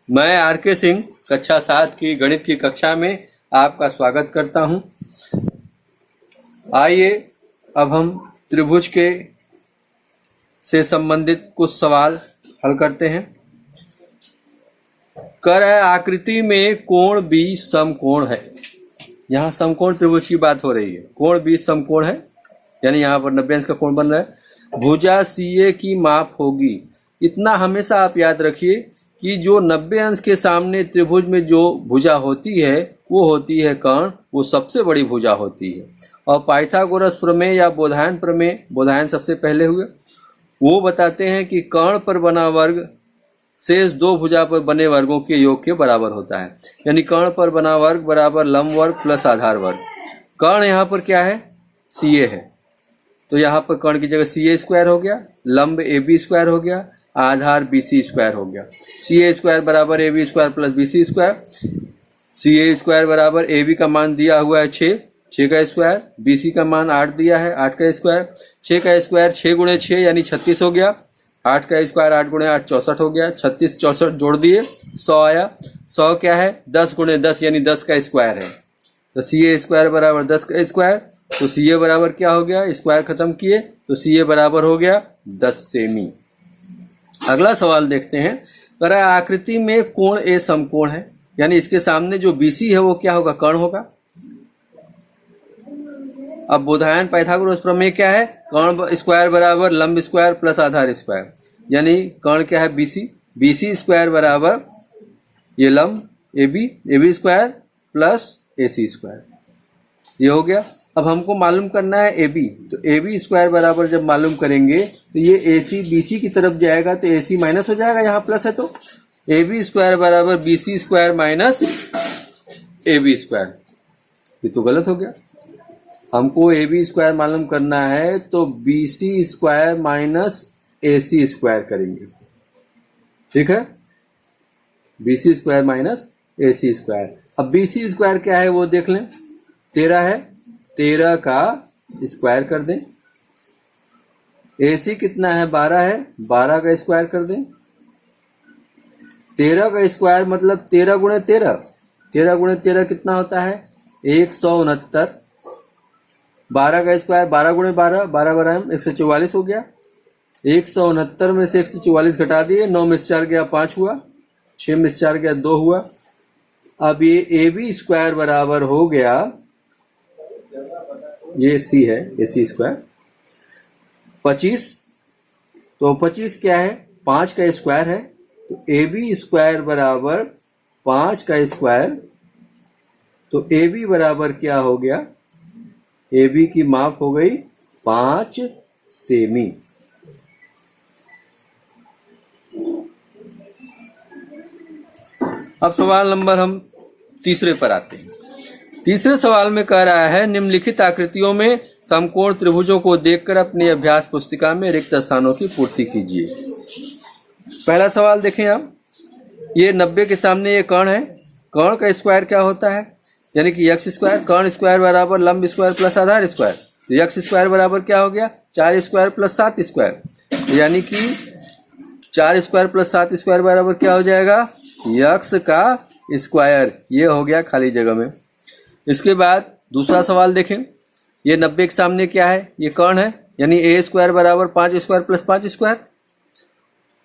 मैं आर के सिंह कक्षा 7 की गणित की कक्षा में आपका स्वागत करता हूं। आइए अब हम त्रिभुज के से संबंधित कुछ सवाल हल करते हैं। कर आकृति में कोण B समकोण है। यहाँ समकोण त्रिभुज की बात हो रही है। कोण B समकोण है, यानी यहाँ पर 90 अंश का कोण बन रहा है। भुजा CA की माप होगी। इतना हमेशा आप याद रखिए कि जो 90 अंश के सामने त्रिभुज में जो भुजा होती है वो होती है कर्ण, वो सबसे बड़ी भुजा होती है। और पाइथागोरस प्रमेय या बोधायन प्रमेय, बोधायन सबसे पहले हुए, वो बताते हैं कि कर्ण पर बना वर्ग शेष दो भुजा पर बने वर्गों के योग के बराबर होता है। यानी कर्ण पर बना वर्ग बराबर लंब वर्ग प्लस आधार वर्ग। कर्ण यहाँ पर क्या है? CA है, तो यहाँ पर कर्ण की जगह CA स्क्वायर हो गया, लंब AB स्क्वायर हो गया, आधार BC स्क्वायर हो गया। CA स्क्वायर बराबर AB square plus BC square. CA square बराबर AB का मान दिया हुआ है 6 का स्क्वायर, BC का मान 8 दिया है, 8 का स्क्वायर। 6 का स्क्वायर 6 गुणे 6 यानी 36 हो गया। 8 का स्क्वायर 8 गुणे 8 64 हो गया। 36 64 जोड़ दिए 100 आया। 100 क्या है? 10 गुणे 10 यानी 10 का स्क्वायर है। तो CA स्क्वायर बराबर 10 का स्क्वायर, तो CA बराबर क्या हो गया? स्क्वायर खत्म किए तो CA बराबर हो गया 10 सेमी। अगला सवाल देखते हैं। कर आकृति में कोण A समकोण है, यानी इसके सामने जो BC है वो क्या होगा? कर्ण होगा। अब बोधायन पाइथागोरस प्रमेय क्या है? कर्ण स्क्वायर बराबर लंब स्क्वायर प्लस आधार स्क्वायर, यानी कर्ण क्या है? BC स्क्वायर बराबर ये लंब AB square plus AC square, ये हो गया। अब हमको मालूम करना है AB, तो AB स्क्वायर बराबर जब मालूम करेंगे तो ये AC BC की तरफ जाएगा तो AC माइनस हो जाएगा, यहाँ प्लस है तो AB स्क्वायर बराबर BC square minus AB square. ये तो गलत हो गया। हमको AB स्क्वायर मालूम करना है तो BC square minus AC square करेंगे, ठीक है? BC square minus AC square. अब BC स्क्वायर क्या है वो देख लें। 13 है, 13 का स्क्वायर कर दें। AC कितना है? 12 है, 12 का स्क्वायर कर दें। 13 का स्क्वायर मतलब 13 गुणे 13, 13 गुणे 13 कितना होता है? 169। 12 का स्क्वायर 12 गुणे 12, 12 बराबर 144 हो गया। 169 में से 144 घटा दिए, 9 में से 4 गया 5 हुआ, 6 में से 4 गया 2 हुआ। अब ये AB स्क्वायर बराबर हो गया, ये C है AC स्क्वायर 25। तो 25 क्या है? 5 का स्क्वायर है, तो AB स्क्वायर बराबर 5 का स्क्वायर, तो AB बराबर क्या हो गया? AB की माप हो गई 5 सेमी। अब सवाल नंबर हम तीसरे पर आते हैं। तीसरे सवाल में कह रहा है निम्नलिखित आकृतियों में समकोण त्रिभुजों को देखकर अपनी अभ्यास पुस्तिका में रिक्त स्थानों की पूर्ति कीजिए। पहला सवाल देखें आप। ये 90 के सामने ये कर्ण है। कर्ण का स्क्वायर क्या होता है? यानी कि x स्क्वायर, कर्ण स्क्वायर बराबर लंब स्क्वायर प्लस आधार स्क्वायर। तो x स्क्वायर बराबर क्या हो गया? 4 स्क्वायर प्लस 7 स्क्वायर, यानी कि 4 स्क्वायर प्लस 7 स्क्वायर बराबर क्या हो जाएगा? x का स्क्वायर। ये हो गया खाली जगह में। इसके बाद दूसरा सवाल देखें। ये 90 के सामने क्या है? ये कर्ण है, यानी a स्क्वायर बराबर 5 स्क्वायर प्लस 5 स्क्वायर।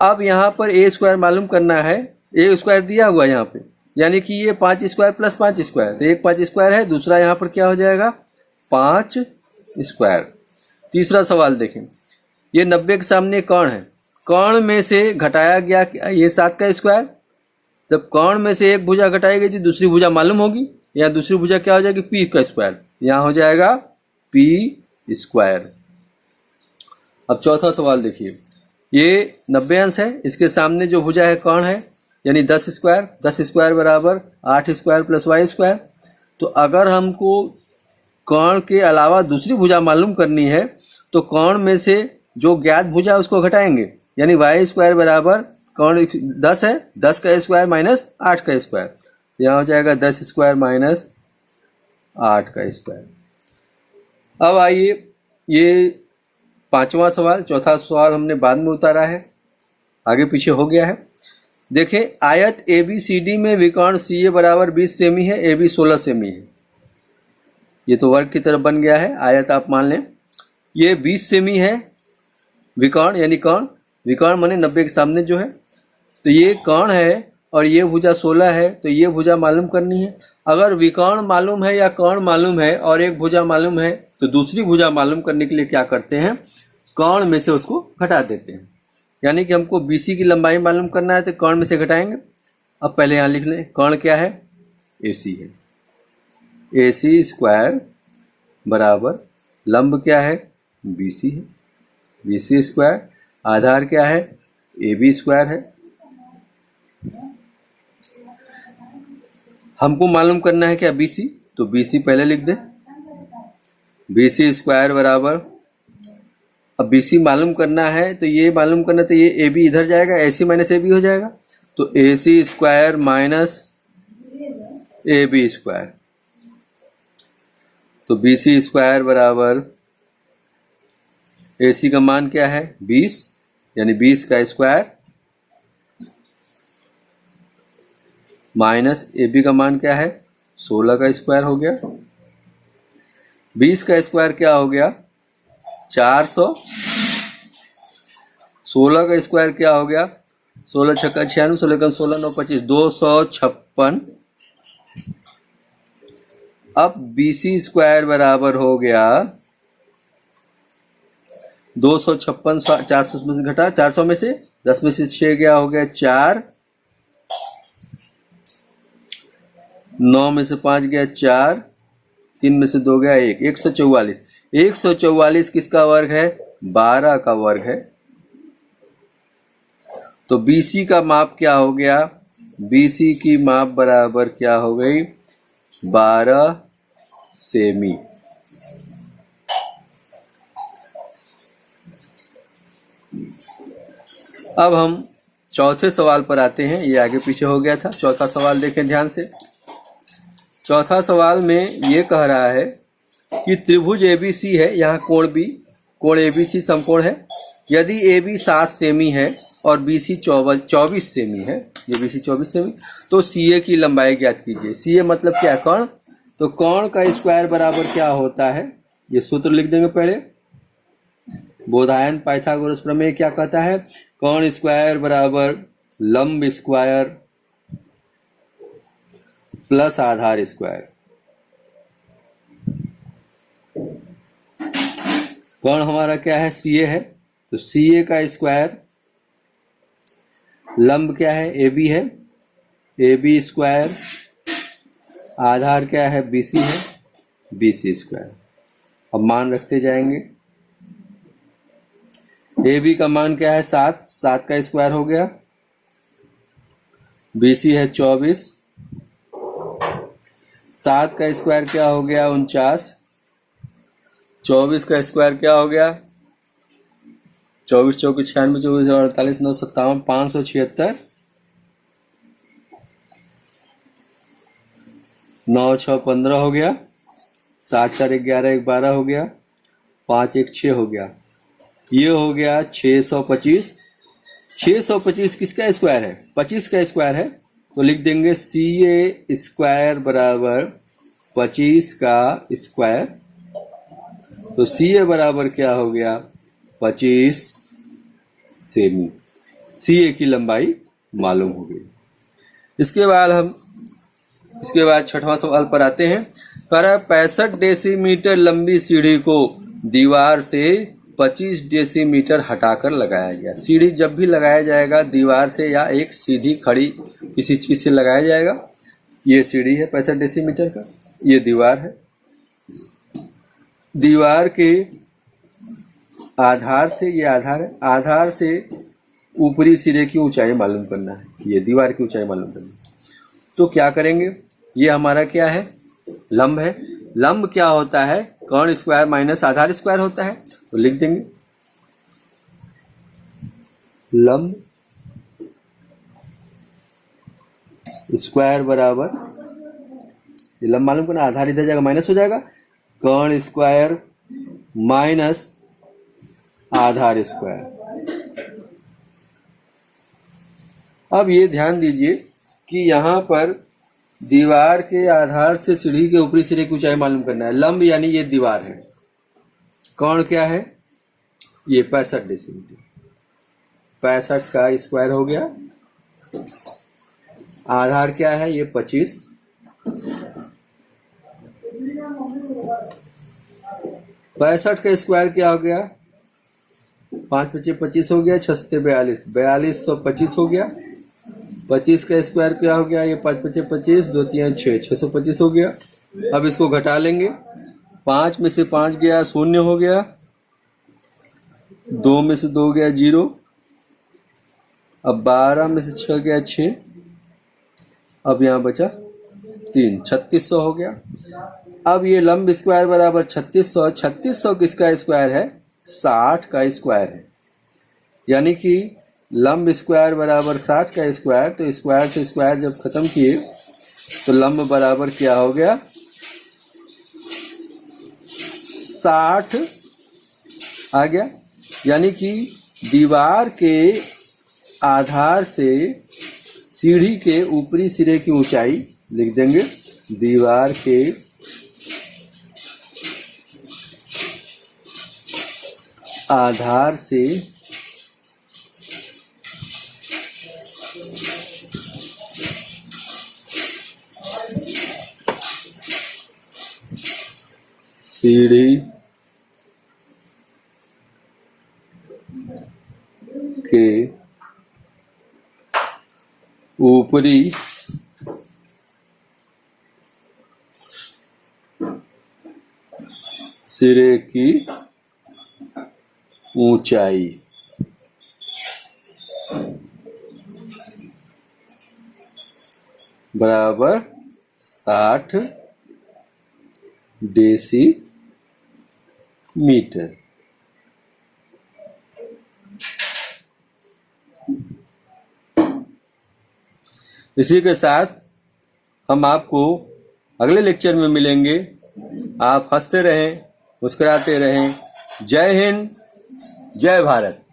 अब यहाँ पर a स्क्वायर मालूम करना है, a स्क्वायर दिया हुआ यहाँ पे, यानी कि ये 5 स्क्वायर प्लस 5 स्क्वायर, तो एक 5 स्क्वायर है, दूसरा यहाँ पर क्या हो जाएगा? 5 स्क्वायर। तीसरा सवाल देखें। ये 90 के सामने कर्ण है। कर्ण में से घटाया गया ये 7 का स्क्वायर। जब कर्ण में से एक भुजा घटाई गई थी, दूसरी भुजा मालूम होगी, या दूसरी भुजा क्या हो जाएगी? P का स्क्वायर। यहाँ हो जाएगा P स्क्वायर। अब चौथा सवाल देखिए। ये 90 अंश है, इसके सामने जो भुजा है कर्ण है, यानी 10 स्क्वायर। 10 स्क्वायर बराबर 8 स्क्वायर प्लस y स्क्वायर। तो अगर हमको कर्ण के अलावा दूसरी भुजा मालूम करनी है तो कर्ण में से जो ज्ञात भुजा उसको घटाएंगे, यानी y स्क्वायर बराबर कर्ण 10 है, 10 का स्क्वायर माइनस 8 का स्क्वायर। यहाँ हो जाएगा 10 स्क्वायर माइनस 8 का स्क्वायर। अब आइए, ये पांचवा सवाल, चौथा सवाल हमने बाद में उतारा है, आगे पीछे हो गया है। देखें आयत ABCD में विकर्ण CA बराबर 20 सेमी है, AB 16 सेमी है। ये तो वर्ग की तरफ बन गया है। आयत आप मान लें ये 20 सेमी है विकर्ण, यानी कर्ण, विकर्ण माने 90 के सामने जो है। तो ये कर्ण है और ये भुजा 16 है, तो ये भुजा मालूम करनी है। अगर विकर्ण मालूम है या कर्ण मालूम है और एक भुजा मालूम है तो दूसरी भुजा मालूम करने के लिए क्या करते हैं, कर्ण में से उसको घटा देते हैं। यानी कि हमको BC की लंबाई मालूम करना है तो कर्ण में से घटाएंगे। अब पहले यहाँ लिख लें, कर्ण क्या है, AC है, AC स्क्वायर बराबर लंब क्या है, BC है, BC स्क्वायर, आधार क्या है, AB स्क्वायर है। हमको मालूम करना है क्या, BC, तो BC पहले लिख दें, BC स्क्वायर बराबर, अब BC मालूम करना है तो ये मालूम करना, तो ये AB इधर जाएगा, AC माइनस AB हो जाएगा, तो AC square minus AB square, तो BC स्क्वायर बराबर AC का मान क्या है 20, यानी 20 का स्क्वायर माइनस AB का मान क्या है 16 का स्क्वायर हो गया। 20 का स्क्वायर क्या हो गया 400, 16 का स्क्वायर क्या हो गया 16 छक्का 96, 16 कम 16 9 25 256। अब BC स्क्वायर बराबर हो गया 256, 400 में से घटा, 400 में से 10 में से 6 गया, हो गया 4, 9 में से 5 गया 4, 3 में से 2 गया 1, 144। 144 किसका वर्ग है, 12 का वर्ग है। तो BC का माप क्या हो गया, BC की माप बराबर क्या हो गई 12 सेमी। अब हम चौथे सवाल पर आते हैं, ये आगे पीछे हो गया था। चौथा सवाल देखें ध्यान से। चौथा सवाल में ये कह रहा है कि त्रिभुज ABC है, यहाँ कोण B, कोण ABC समकोण है। यदि AB 7 सेमी है और BC 24 सेमी है, ये BC 24 सेमी, तो CA की लंबाई ज्ञात कीजिए। CA मतलब क्या, कर्ण, तो कर्ण का स्क्वायर बराबर क्या होता है, ये सूत्र लिख देंगे पहले। बोधायन पाइथागोरस प्रमेय क्या कहता है, कर्ण स्क्वायर बराबर लंब स्क्वायर प्लस आधार स्क्वायर। कर्ण हमारा क्या है, CA है, तो CA का स्क्वायर, लंब क्या है AB है, AB स्क्वायर, आधार क्या है BC है, BC स्क्वायर। अब मान रखते जाएंगे। AB का मान क्या है 7, 7 का स्क्वायर हो गया, BC है 24, 7 का स्क्वायर क्या हो गया 49, 24 का स्क्वायर क्या हो गया 24 चौकी 96, 24 48 9 57 576, 9 6 15 हो गया, 7 4 11 1 12 हो गया, 5 1 6 हो गया, ये हो गया 625। 625 किसका स्क्वायर है, 25 का स्क्वायर है, तो लिख देंगे CA स्क्वायर बराबर 25 का स्क्वायर। तो CA बराबर क्या हो गया 25 सेमी। CA की लंबाई मालूम हो गई। इसके बाद छठवां सवाल पर आते हैं। कह रहा है 65 डेसीमीटर लंबी सीढ़ी को दीवार से 25 डेसीमीटर हटाकर लगाया गया। सीढ़ी जब भी लगाया जाएगा दीवार से या एक सीधी खड़ी किसी चीज से लगाया जाएगा। ये सीढ़ी है 65 डेसीमीटर का, ये दीवार है। दीवार के आधार से, ये आधार है, आधार से ऊपरी सिरे की ऊंचाई मालूम करना है, ये दीवार की ऊंचाई मालूम करना है। तो क्या करेंगे, ये हमारा क्या है लंब है। लंब क्या होता है, कर्ण स्क्वायर माइनस आधार स्क्वायर होता है, तो लिख देंगे लंब स्क्वायर बराबर, ये लंब मालूम करना, आधार इधर जाएगा माइनस हो जाएगा, कर्ण स्क्वायर माइनस आधार स्क्वायर। अब ये ध्यान दीजिए कि यहाँ पर दीवार के आधार से सीढ़ी के ऊपरी सिरे की ऊंचाई मालूम करना है। लंब यानी ये दीवार है, कोण क्या है, ये 65 डेसीमीटर, 65 का स्क्वायर हो गया। आधार क्या है, ये 25, 65 का स्क्वायर क्या हो गया, 5 पचे 25 हो गया, 6 से 42, 4225 हो गया। 25 का स्क्वायर क्या हो गया, ये 5 पचे 25, 2 3 6, 625 हो गया। अब इसको घटा लेंगे, 5 में से 5 गया 0 हो गया, 2 में से 2 गया 0, अब 12 में से 6 गया 6, अब यहाँ बचा 3, 3600 हो गया। अब ये लंब स्क्वायर बराबर 3600, 3600 किसका स्क्वायर है, 60 का स्क्वायर है। यानी कि लंब स्क्वायर बराबर 60 का स्क्वायर, तो स्क्वायर से स्क्वायर जब खत्म किए तो लंब बराबर क्या हो गया, 60 आ गया। यानी कि दीवार के आधार से सीढ़ी के ऊपरी सिरे की ऊंचाई लिख देंगे, दीवार के आधार से सीढ़ी के ऊपरी सिरे की ऊंचाई बराबर 60 डेसीमीटर। इसी के साथ हम आपको अगले लेक्चर में मिलेंगे। आप हंसते रहें, मुस्कुराते रहें। जय हिंद, जय भारत।